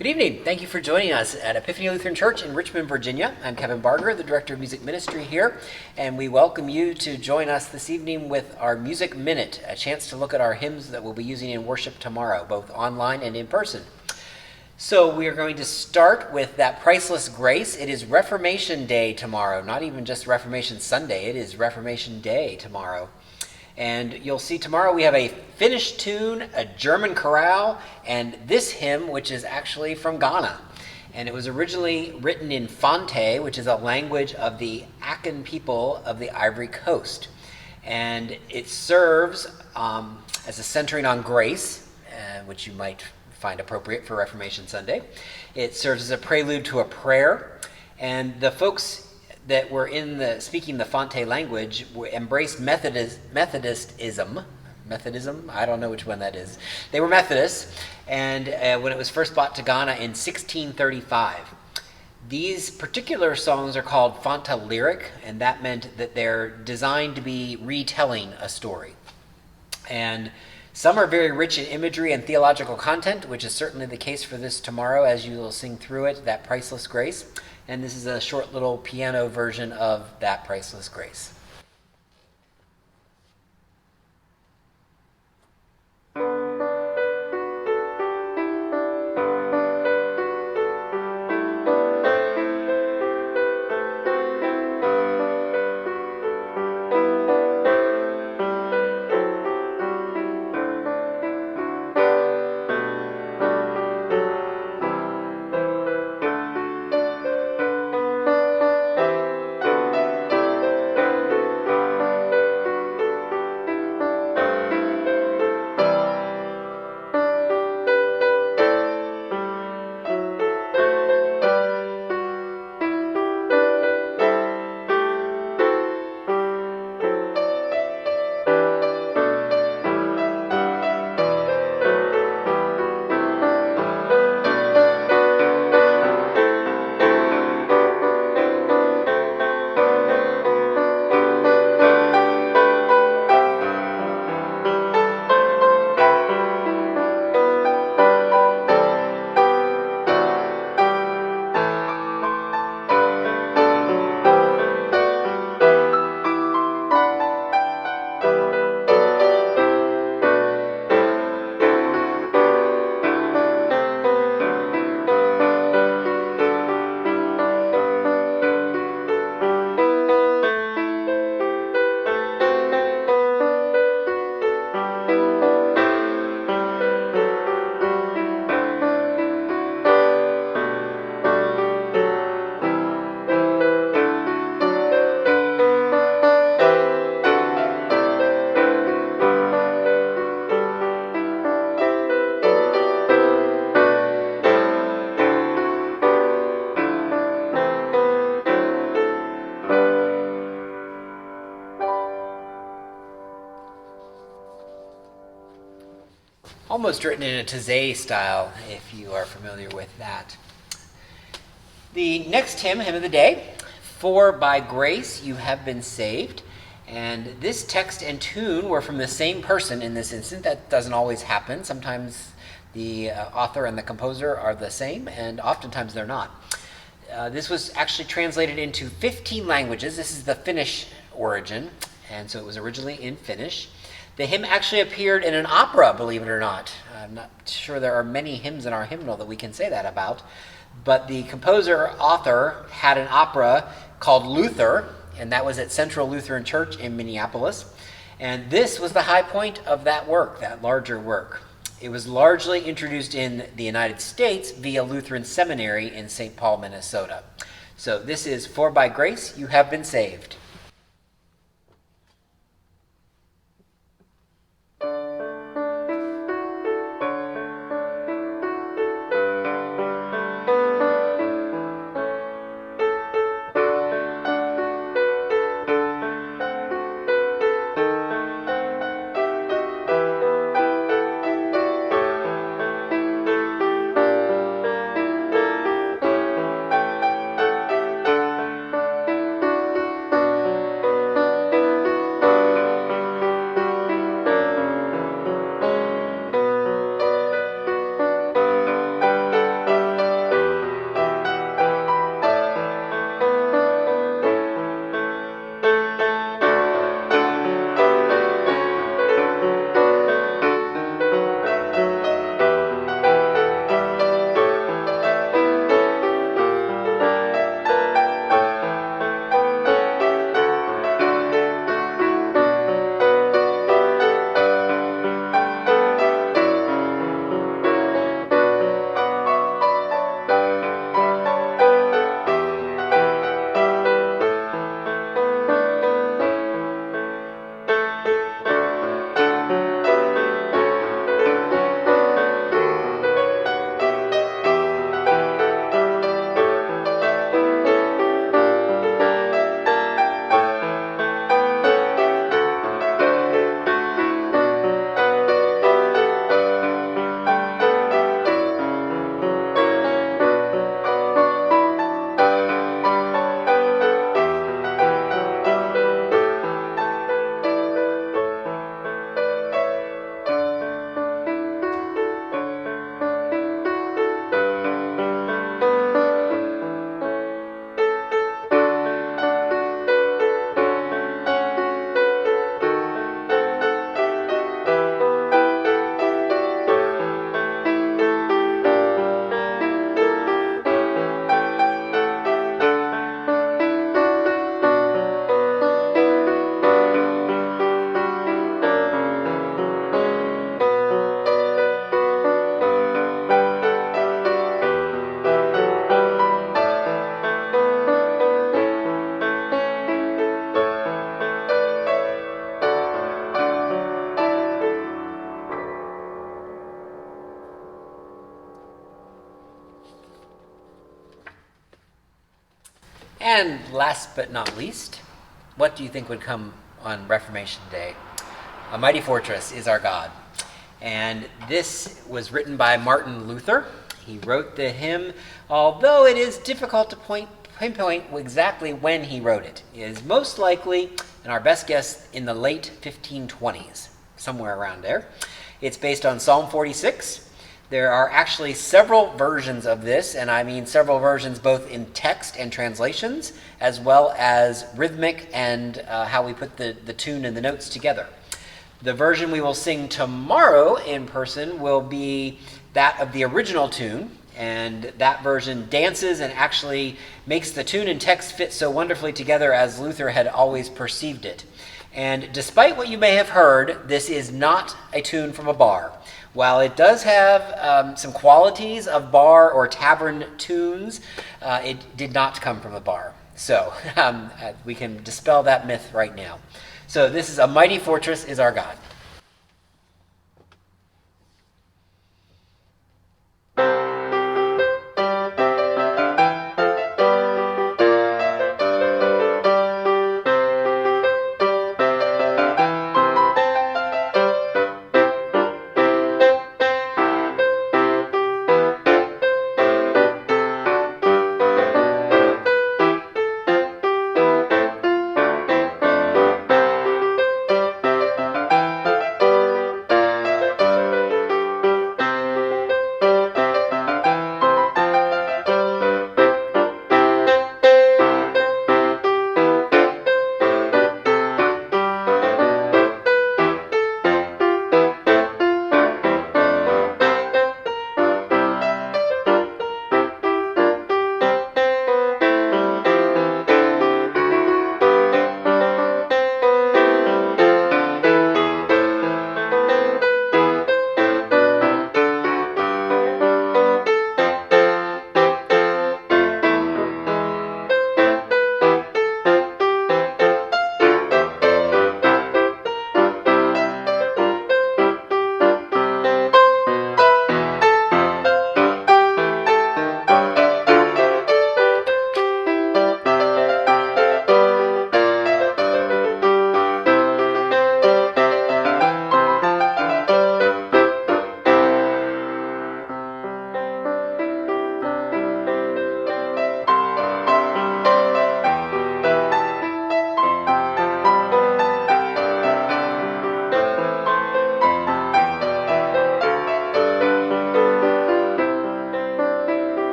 Good evening. Thank you for joining us at Epiphany Lutheran Church in Richmond, Virginia. I'm Kevin Barger, the Director of Music Ministry here, and we welcome you to join us this evening with our Music Minute, a chance to look at our hymns that we'll be using in worship tomorrow, both online and in person. So we are going to start with that priceless grace. It is Reformation Day tomorrow, not even just Reformation Sunday. It is Reformation Day tomorrow. And you'll see tomorrow we have a Finnish tune, a German chorale, and this hymn, which is actually from Ghana. And it was originally written in Fante, which is a language of the Akan people of the Ivory Coast. And it serves as a centering on grace, which you might find appropriate for Reformation Sunday. It serves as a prelude to a prayer. And the folks that were speaking the Fante language embraced Methodism. I don't know which one that is. They were Methodists, and when it was first brought to Ghana in 1635. These particular songs are called Fanta lyric, and that meant that they're designed to be retelling a story. And some are very rich in imagery and theological content, which is certainly the case for this tomorrow as you will sing through it, that priceless grace. And this is a short little piano version of that priceless grace. Almost written in a Taizé style, if you are familiar with that. The next hymn of the day, For by Grace You Have Been Saved. And this text and tune were from the same person in this instant. That doesn't always happen. Sometimes the author and the composer are the same, and oftentimes they're not. This was actually translated into 15 languages. This is the Finnish origin, and so it was originally in Finnish. The hymn actually appeared in an opera, believe it or not. I'm not sure there are many hymns in our hymnal that we can say that about, but the composer-author had an opera called Luther, and that was at Central Lutheran Church in Minneapolis. And this was the high point of that work, that larger work. It was largely introduced in the United States via Lutheran Seminary in St. Paul, Minnesota. So this is For by Grace You Have Been Saved. And last but not least, what do you think would come on Reformation Day? A mighty fortress is our God. And this was written by Martin Luther. He wrote the hymn, although it is difficult to pinpoint exactly when he wrote it. It is most likely, and our best guess, in the late 1520s, somewhere around there. It's based on Psalm 46. There are actually several versions of this, and I mean several versions both in text and translations, as well as rhythmic and how we put the tune and the notes together. The version we will sing tomorrow in person will be that of the original tune, and that version dances and actually makes the tune and text fit so wonderfully together as Luther had always perceived it. And despite what you may have heard, this is not a tune from a bar. While it does have some qualities of bar or tavern tunes, it did not come from a bar. So we can dispel that myth right now. So this is A Mighty Fortress is Our God.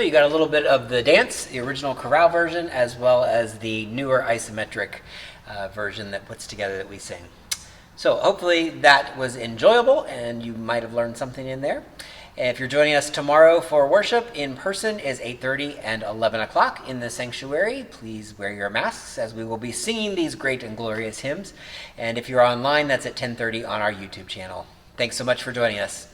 you got a little bit of the dance, the original chorale version, as well as the newer isometric version that puts together that we sing. So hopefully that was enjoyable and you might have learned something in there. If you're joining us tomorrow for worship in person is 8:30 and 11 o'clock in the sanctuary. Please wear your masks as we will be singing these great and glorious hymns. And if you're online, that's at 10:30 on our YouTube channel. Thanks so much for joining us.